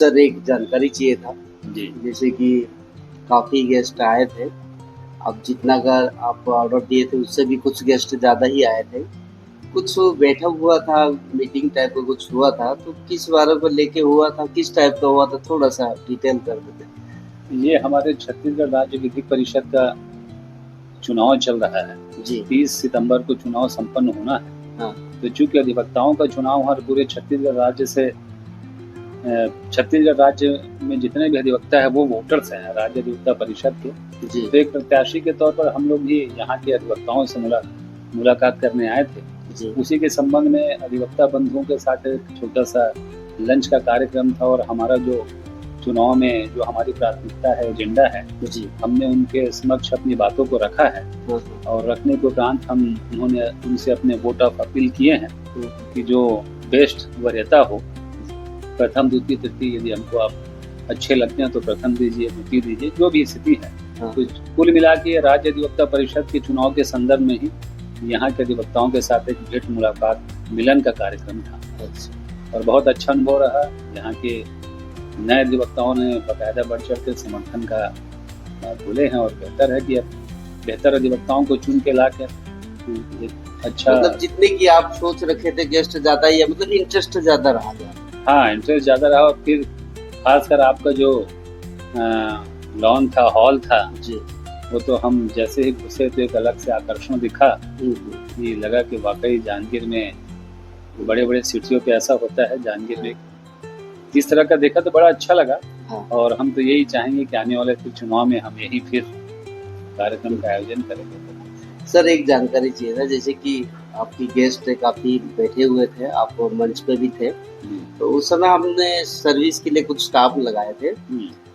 Sir एक जानकारी चाहिए था। जी। जैसे कि काफ़ी गेस्ट आए थे। अब जितना अगर आप ऑर्डर दिए थे उससे भी कुछ गेस्ट ज़्यादा ही आए थे। कुछ बैठा हुआ था, मीटिंग टाइप का कुछ हुआ था, तो किस बारे को लेके हुआ था, किस टाइप का हुआ था, थोड़ा-सा डिटेल कर देते। ये हमारे छत्तीसगढ़ राज्य विधिक परिषद का चुनाव चल रहा है। जी। 30 सितंबर को चुनाव संपन्न होना है। हाँ। तो चूँकि अधिवक्ताओं का चुनाव हर पूरे छत्तीसगढ़ राज्य में जितने भी अधिवक्ता हैं वो वोटर्स हैं राज्य अधिवक्ता परिषद के। जी। तो एक प्रत्याशी के तौर पर हम लोग भी यहाँ के अधिवक्ताओं से मुलाकात करने आए थे। जी। उसी के संबंध में अधिवक्ता बंधुओं के साथ एक छोटा-सा लंच का कार्यक्रम था और हमारा जो चुनाव में जो हमारी प्राथमिकता है, एजेंडा है, जी। हमने उनके समक्ष अपनी बातों को रखा है। हाँ, हाँ। और रखने के उपरांत उन्होंने उनसे अपने वोट ऑफ अपील किए हैं कि जो बेस्ट वरीयता हो, प्रथम, द्वितीय, तृतीय, यदि हमको आप अच्छे लगते हैं तो प्रथम दीजिए, द्वितीय दीजिए, जो भी स्थिति है। हाँ। तो कुल मिला के राज्य अधिवक्ता परिषद के चुनाव के संदर्भ में ही यहाँ के अधिवक्ताओं के साथ एक भेंट मुलाकात मिलन का कार्यक्रम था। अच्छा। और बहुत अच्छा अनुभव रहा। यहाँ के नए अधिवक्ताओं ने बाकायदा बढ़ चढ़ के समर्थन का बोले हैं और बेहतर है कि अब बेहतर अधिवक्ताओं को चुन के लाकर अच्छा मतलब जितने की आप सोच रखे थे गेस्ट ज़्यादा ही है, मतलब इंटरेस्ट ज़्यादा रहा है। हाँ, इंटरेस्ट ज़्यादा रहा और फिर खासकर आपका जो लॉन था, हॉल था, जी। वो तो हम जैसे ही घुसे तो एक अलग से आकर्षण दिखा कि लगा कि वाकई जांजगीर में बड़े-बड़े सिटियों पे ऐसा होता है। जांजगीर में इस तरह का देखा तो बड़ा अच्छा लगा। हाँ। और हम तो यही चाहेंगे कि आने वाले फिर चुनाव में हम यही फिर कार्यक्रम का आयोजन करेंगे। सर एक जानकारी चाहिए था, जैसे कि आपकी गेस्ट काफ़ी बैठे हुए थे, आप मंच पे भी थे, तो उस समय हमने सर्विस के लिए कुछ स्टाफ लगाए थे।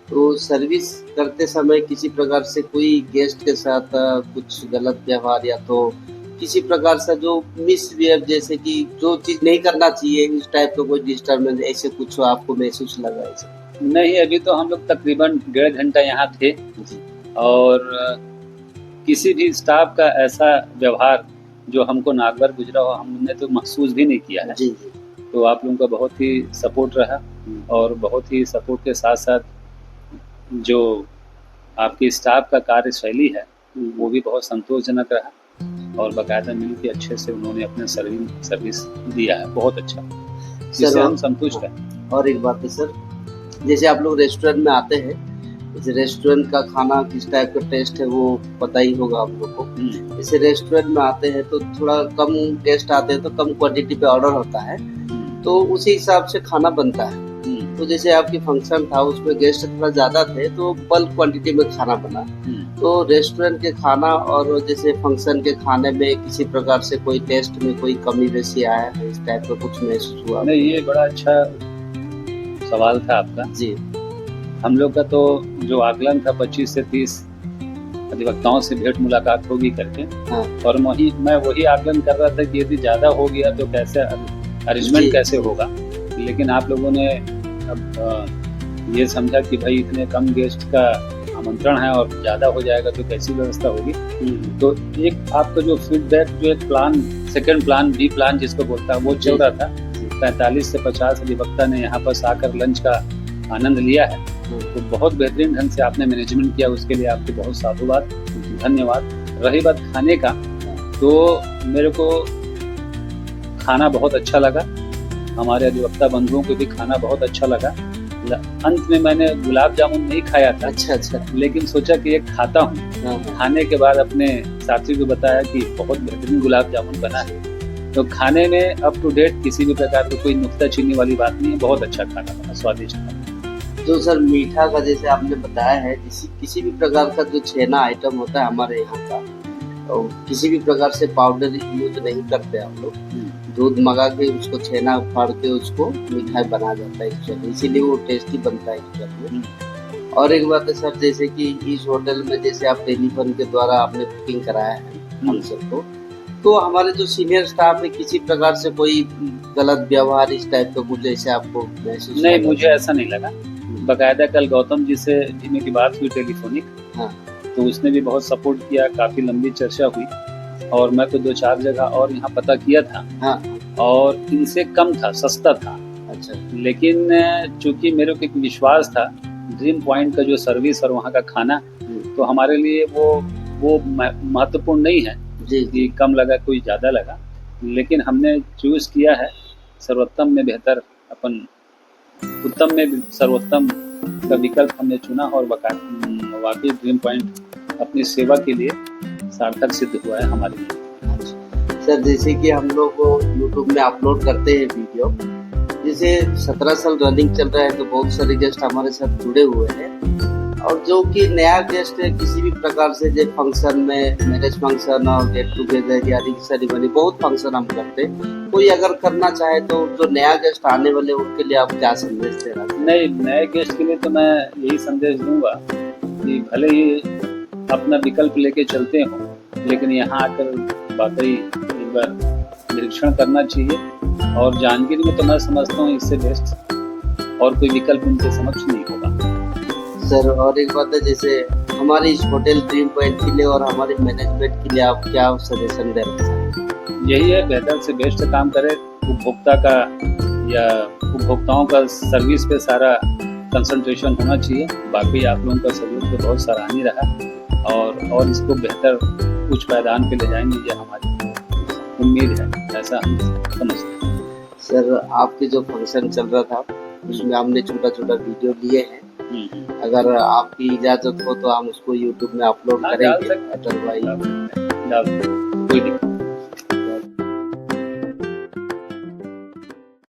तो सर्विस करते समय किसी प्रकार से कोई गेस्ट के साथ कुछ गलत व्यवहार या तो किसी प्रकार से जो मिसबिहेव, जैसे कि जो चीज़ नहीं करना चाहिए, इस टाइप का कोई डिस्टर्बेंस ऐसे कुछ आपको महसूस लगा ऐसे? नहीं, अभी तो हम लोग तकरीबन 1.5 घंटा यहाँ थे जी। और किसी भी स्टाफ का ऐसा व्यवहार जो हमको नागवार गुजरा हो हमने तो महसूस भी नहीं किया है। जी, जी। तो आप लोगों का बहुत ही सपोर्ट रहा और बहुत ही सपोर्ट के साथ-साथ जो आपकी स्टाफ का कार्यशैली है, वो भी बहुत संतोषजनक रहा और बाकायदा मिल के अच्छे से उन्होंने अपना सर्विस दिया है, बहुत अच्छा। जिससे हम संतुष्ट हैं। और एक बात है सर, जैसे आप लोग रेस्टोरेंट में आते हैं, जैसे रेस्टोरेंट का खाना किस टाइप का टेस्ट है वो पता ही होगा आप लोग को। जैसे रेस्टोरेंट में आते हैं तो थोड़ा कम गेस्ट आते हैं तो कम क्वांटिटी पे ऑर्डर होता है, तो उसी हिसाब से खाना बनता है। तो जैसे आपकी फंक्शन था उसमें गेस्ट थोड़ा ज़्यादा थे तो बल्क क्वांटिटी में खाना बना। तो रेस्टोरेंट के खाना और जैसे फंक्शन के खाने में किसी प्रकार से कोई टेस्ट में कोई कमी बेसी आया है, इस टाइप का कुछ महसूस हुआ? नहीं, ये बड़ा अच्छा सवाल था आपका। जी। हम लोग का तो जो आकलन था 25 से 30 अधिवक्ताओं से भेंट मुलाकात होगी करके। हाँ। और मैं वही आकलन कर रहा था कि यदि ज़्यादा हो गया तो कैसे अरेंजमेंट कैसे होगा। लेकिन आप लोगों ने अब ये समझा कि भाई इतने कम गेस्ट का आमंत्रण है और ज़्यादा हो जाएगा तो कैसी व्यवस्था होगी। तो एक आपका जो फीडबैक, जो एक plan, second plan, B plan जिसको बोलता है, वो चल रहा था। 45 से 50 अधिवक्ता ने यहाँ पर आकर लंच का आनंद लिया है। तो बहुत बेहतरीन ढंग से आपने मैनेजमेंट किया, उसके लिए आपको बहुत साधुवाद, धन्यवाद। रही बात खाने का, तो मेरे को खाना बहुत अच्छा लगा, हमारे अधिवक्ता बंधुओं को भी खाना बहुत अच्छा लगा। अंत में मैंने गुलाब जामुन नहीं खाया था। अच्छा। लेकिन सोचा कि एक खाता हूँ। खाने के बाद अपने साथी को बताया कि बहुत बेहतरीन गुलाब जामुन बना है। तो खाने में अप टू डेट किसी भी प्रकार की कोई नुक्ताचीनी वाली बात नहीं है, बहुत अच्छा खाना बना, स्वादिष्ट खाना। तो सर मीठा का जैसे आपने बताया है, किसी भी प्रकार का जो छेना आइटम होता है हमारे यहाँ का, तो किसी भी प्रकार से पाउडर यूज नहीं करते हम लोग। दूध मंगा के उसको छेना फाड़ के उसको मिठाई बना जाता है एक्चुअली, इसीलिए वो टेस्टी बनता है एक्चुअली। और एक बात है सर, जैसे कि इस होटल में जैसे आप टेलीफोन के द्वारा आपने बुकिंग कराया है हम सबको, तो हमारे जो सीनियर स्टाफ है किसी प्रकार से कोई गलत व्यवहार इस टाइप का कुछ ऐसे आपको महसूस? नहीं, मुझे ऐसा नहीं लगा। बाकायदा कल गौतम जी से भी मेरी बात हुई टेलीफोनिक। हाँ। तो उसने भी बहुत सपोर्ट किया, काफ़ी लंबी चर्चा हुई और मैं तो 2-4 जगह और यहाँ पता किया था। हाँ। और इनसे कम था, सस्ता था। अच्छा लेकिन चूंकि मेरे को एक विश्वास था ड्रीम पॉइंट का जो सर्विस और वहाँ का खाना, तो हमारे लिए वो महत्वपूर्ण नहीं है जी कि कम लगा कोई ज़्यादा लगा, लेकिन हमने चूज़ किया है सर्वोत्तम में बेहतर, अपन उत्तम में सर्वोत्तम का विकल्प हमने चुना और वाकई ड्रीम पॉइंट अपनी सेवा के लिए सार्थक सिद्ध हुआ है हमारे लिए। सर, जैसे कि हम लोग यूट्यूब में अपलोड करते हैं वीडियो, जैसे 17 साल रनिंग चल रहा है तो बहुत सारे गेस्ट हमारे साथ जुड़े हुए हैं, और जो कि नया गेस्ट है किसी भी प्रकार से जो फंक्शन में, मैरिज फंक्शन और गेट टुगेदर या रिंग सेरेमनी, बहुत फंक्शन हम करते हैं, कोई अगर करना चाहे तो जो नया गेस्ट आने वाले उनके लिए आप क्या संदेश दे रहे हैं? नहीं, नए गेस्ट के लिए तो मैं यही संदेश दूंगा कि भले ही अपना विकल्प लेके चलते हो, लेकिन यहाँ आकर वाकई एक बार निरीक्षण करना चाहिए, और जांजगीर में तो मैं समझता हूँ इससे बेस्ट और कोई विकल्प उनके समक्ष नहीं होगा। सर, और एक बात है, जैसे हमारे इस होटल ड्रीम पॉइंट के लिए और हमारे मैनेजमेंट के लिए आप क्या सजेशन दे रहे हैं? यही है, बेहतर से बेस्ट काम करें, उपभोक्ता का या उपभोक्ताओं का सर्विस पे सारा कंसंट्रेशन होना चाहिए। बाकी आप लोगों का सहयोग तो बहुत सराहनीय रहा, और इसको बेहतर उच्च पायदान पे ले जाएंगे, ये हमारी उम्मीद है, ऐसा हम समझते हैं। सर, आपके जो फंक्शन चल रहा था उसमें हमने छोटा छोटा वीडियो लिए हैं, अगर आपकी इजाजत हो तो हम उसको यूट्यूब में अपलोड हाँ, करेंगे। डाल सकते हैं। अटल भाई कोई दिक्कत